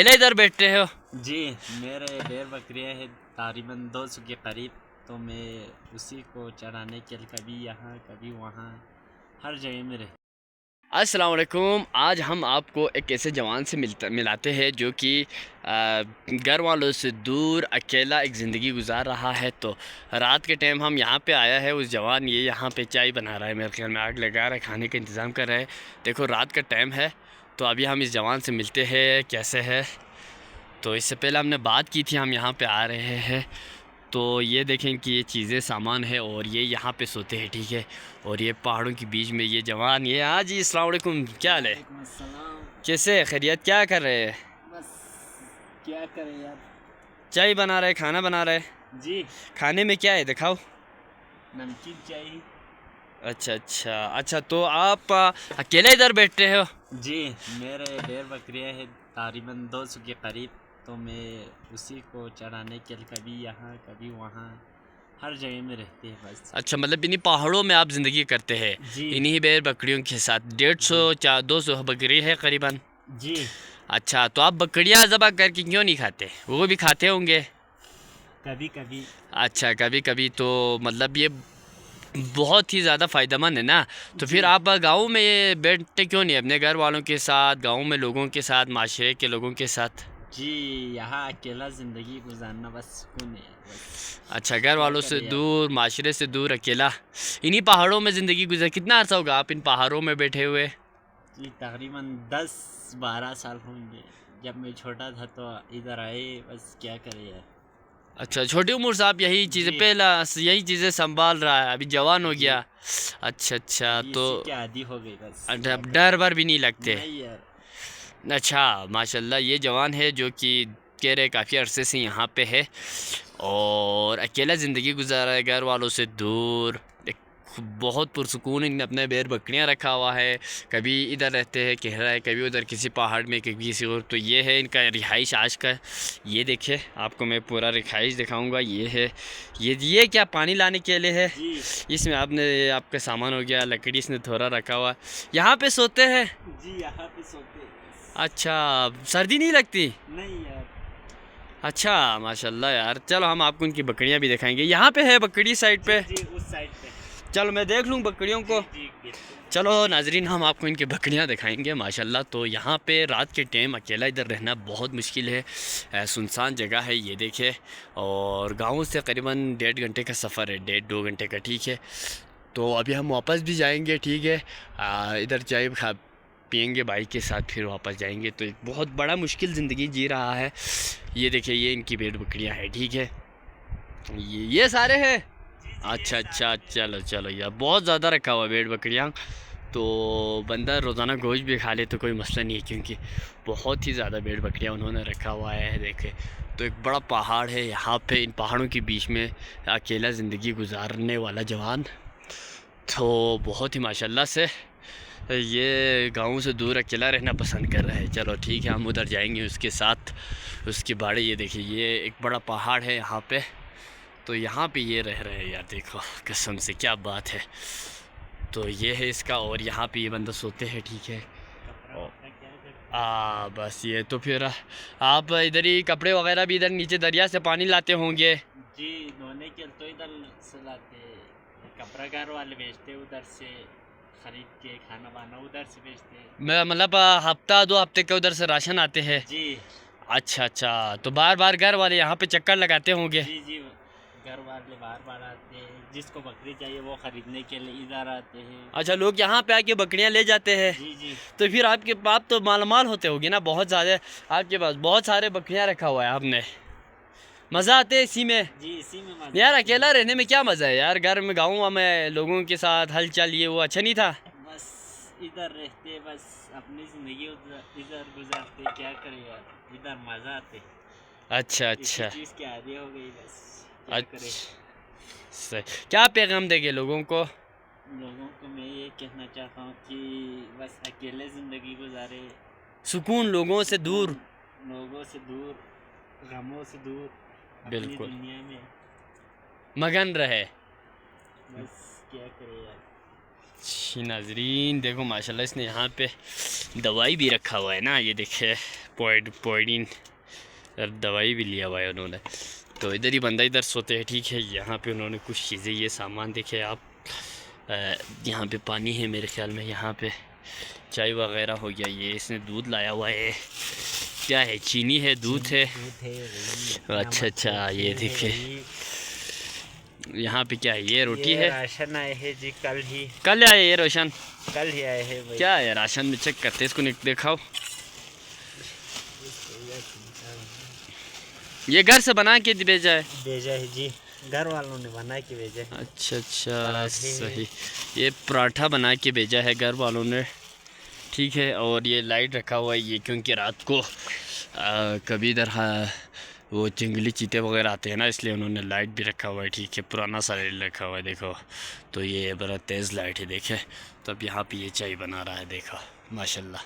पहले इधर बैठते हो? जी, मेरे डेढ़ बकरियां हैं तकरीबन 200 के करीब। तो मैं उसी को चराने के लिए कभी यहाँ कभी वहाँ हर जगह में रहता। अस्सलाम वालेकुम। आज हम आपको एक ऐसे जवान से मिलाते हैं जो कि घर वालों से दूर अकेला एक ज़िंदगी गुजार रहा है। तो रात के टाइम हम यहाँ पे आया है। उस जवान ये यहाँ पे चाय बना रहा है, मेरे ख्याल में आग लगा रहा है, खाने का इंतज़ाम कर रहा है। देखो रात का टाइम है। तो अभी हम इस जवान से मिलते हैं कैसे है। तो इससे पहले हमने बात की थी, हम यहाँ पे आ रहे हैं। तो ये देखें कि ये चीज़ें सामान है और ये यहाँ पे सोते हैं, ठीक है। और ये पहाड़ों के बीच में ये जवान, ये हाँ जी अस्सलाम वालेकुम, क्या हाल है, कैसे खैरियत, क्या कर रहे हैं? बस क्या करें यार। चाय बना रहे, खाना बना रहे? जी, खाने में क्या है दिखाओ। नमकीन चाहिए। अच्छा अच्छा अच्छा, तो आप अकेले इधर बैठते हो? जी, मेरे डेढ़ बकरियां हैं तकरीबन 200 के करीब। तो मैं उसी को चराने के लिए कभी यहाँ कभी वहाँ हर जगह में रहते हैं बस। अच्छा, मतलब इन्हीं पहाड़ों में आप ज़िंदगी करते हैं? जी इन्हीं बैल बकरियों के साथ 150 200 बकरी है करीबन? जी, अच्छा, तो आप बकरियां ज़बह करके क्यों नहीं खाते? वो भी खाते होंगे। कभी कभी। अच्छा, कभी कभी। तो मतलब ये बहुत ही ज़्यादा फ़ायदेमंद है ना। तो जी फिर आप गाँव में ये बैठते क्यों नहीं अपने घर वालों के साथ, गाँव में लोगों के साथ, माशरे के लोगों के साथ? जी, यहाँ अकेला ज़िंदगी गुजारना बस सुकून है बस। अच्छा, घर क्या वालों से करें यार। दूर, माशरे से दूर, अकेला इन्हीं पहाड़ों में ज़िंदगी गुजर। कितना अर्सा होगा आप इन पहाड़ों में बैठे हुए? जी, तकरीबन 10-12 साल होंगे। जब मैं छोटा था तो इधर आए, बस क्या करें यार। अच्छा, छोटी उम्र से आप यही चीज़ें, जी पहला यही चीज़ें संभाल रहा है, अभी जवान हो जी, गया। अच्छा अच्छा, तो इसी के आदी हो गई बस। क्या डर करें। डर वर भी नहीं लगते? नहीं यार। अच्छा, माशाल्लाह, ये जवान है जो कि कह रहे काफ़ी अरसे से यहाँ पे है और अकेला ज़िंदगी गुजारा है, घर वालों से दूर। एक बहुत पुरसुकून इनने अपने बैर बकरियाँ रखा हुआ है। कभी इधर रहते हैं, कह रहा है, कभी उधर किसी पहाड़ में, कभी किसी और। तो ये है इनका रिहाइश आज का। ये देखिए, आपको मैं पूरा रिहाइश दिखाऊंगा। ये है, ये क्या पानी लाने के लिए है। जी इसमें आपने आपका सामान हो गया, लकड़ी इसने थोड़ा रखा हुआ। यहाँ पे सोते हैं? जी, यहाँ पे सोते हैं बस। अच्छा, सर्दी नहीं लगती? नहीं यार। अच्छा, माशाल्लाह यार। चलो हम आपको उनकी बकरियां भी दिखाएंगे। यहाँ पे है बकरी साइड जी पे। जी, उस साइड पे। चलो मैं देख लूँ बकरियों जी को। जी, बिल्कुल। चलो नाजरीन, हम आपको इनकी बकरियां दिखाएंगे माशाल्लाह। तो यहाँ पे रात के टाइम अकेला इधर रहना बहुत मुश्किल है। सुनसान जगह है, ये देखिए। और गाँव से करीबन 1.5 घंटे का सफ़र है, 1.5-2 घंटे का, ठीक है। तो अभी हम वापस भी जाएंगे, ठीक है। इधर चाय खा पियेंगे बाइक के साथ, फिर वापस जाएंगे। तो एक बहुत बड़ा मुश्किल ज़िंदगी जी रहा है। ये देखिए, ये इनकी भेड़ बकरियां हैं, ठीक है। ये सारे हैं। जी जी, ये अच्छा अच्छा, सारे हैं। चलो चलो यार, बहुत ज़्यादा रखा हुआ है भेड़ बकरियां। तो बंदा रोज़ाना गोश्त भी खा ले तो कोई मसला नहीं है, क्योंकि बहुत ही ज़्यादा भेड़ बकरियां उन्होंने रखा हुआ है, देखे। तो एक बड़ा पहाड़ है यहाँ पे, इन पहाड़ों के बीच में अकेला ज़िंदगी गुजारने वाला जवान। तो बहुत ही माशाल्लाह से ये गाँव से दूर अकेला रहना पसंद कर रहा है। चलो ठीक है, हम उधर जाएंगे उसके साथ। उसकी बाड़ी, ये देखिए, ये एक बड़ा पहाड़ है यहाँ पे। तो यहाँ पे ये रह रहे हैं यार, देखो कसम से क्या बात है। तो ये है इसका, और यहाँ पे ये बंदा सोते हैं, ठीक है। कपड़ा और वपड़ा क्या करते हैं? बस ये तो फिर आप इधर ही कपड़े वगैरह भी इधर नीचे दरिया से पानी लाते होंगे। जी, धोने के लिए तो इधर से लाते हैं। कपड़ा घर वाले बेचते हैं उधर से खरीद के, खाना वाना उधर से बेचते हैं। मैं मतलब हफ्ता 2 हफ्ते के उधर से राशन आते हैं? जी अच्छा अच्छा, तो बार बार घर वाले यहाँ पे चक्कर लगाते होंगे? जी जी, घर वाले बार बार आते हैं। जिसको बकरी चाहिए वो खरीदने के लिए इधर आते हैं। अच्छा, लोग यहाँ पे आके बकरियाँ ले जाते हैं? जी जी तो फिर आपके आप तो मालामाल होते होगे ना बहुत ज़्यादा। आपके पास बहुत सारे बकरियाँ रखा हुआ है आपने। मज़ा आते है इसी में? जी, इसी में मजा यार आती अकेला है। रहने में क्या मज़ा है यार, घर में गाँव में लोगों के साथ हलचल, ये वो अच्छा नहीं था? बस इधर रहते, बस अपनी जिंदगी इधर गुजारते, क्या करें यार। इधर मजा आते, अच्छा इसी अच्छा चीज़ की आदी हो गई बस। क्या करें। अच्छा, सही। क्या पैगाम देंगे लोगों को? लोगों को मैं ये कहना चाहता हूँ कि बस अकेले ज़िंदगी गुजारे। सुकून, लोगों से दूर। सुकून, लोगों से दूर, गमों से दूर, अपनी बिल्कुल, दुनिया में। मगन रहे। बस क्या करें यार। जी नाजरीन देखो माशाल्लाह इसने यहाँ पे दवाई भी रखा हुआ है ना, ये देखे पोइडीन दवाई भी लिया हुआ है उन्होंने। तो इधर ही बंदा इधर सोते हैं, ठीक है। यहाँ पे उन्होंने कुछ चीज़ें, ये सामान देखे आप, यहाँ पे पानी है मेरे ख्याल में, यहाँ पे चाय वगैरह हो गया। ये इसने दूध लाया हुआ है, क्या है, चीनी है, दूध है। अच्छा अच्छा, ये देखे यहाँ पे क्या है, ये रोटी है। राशन आए है जी, कल आए ये रोशन, कल ही आए हैं भाई। क्या है राशन में, चेक करते इसको, दिखाओ। ये घर से बना के भेजा है जी, घर वालों ने बना के भेजा है। अच्छा अच्छा, सही। ये पराठा बना के भेजा है घर वालों ने, ठीक है। और ये लाइट रखा हुआ है, ये क्योंकि रात को कभी इधर वो जंगली चीते वगैरह आते हैं ना, इसलिए उन्होंने लाइट भी रखा हुआ है, ठीक है। पुराना सा लाइट रखा हुआ है, देखो। तो ये बड़ा तेज़ लाइट है, देखे। तब यहाँ पे ये चाय बना रहा है, देखो माशाल्लाह।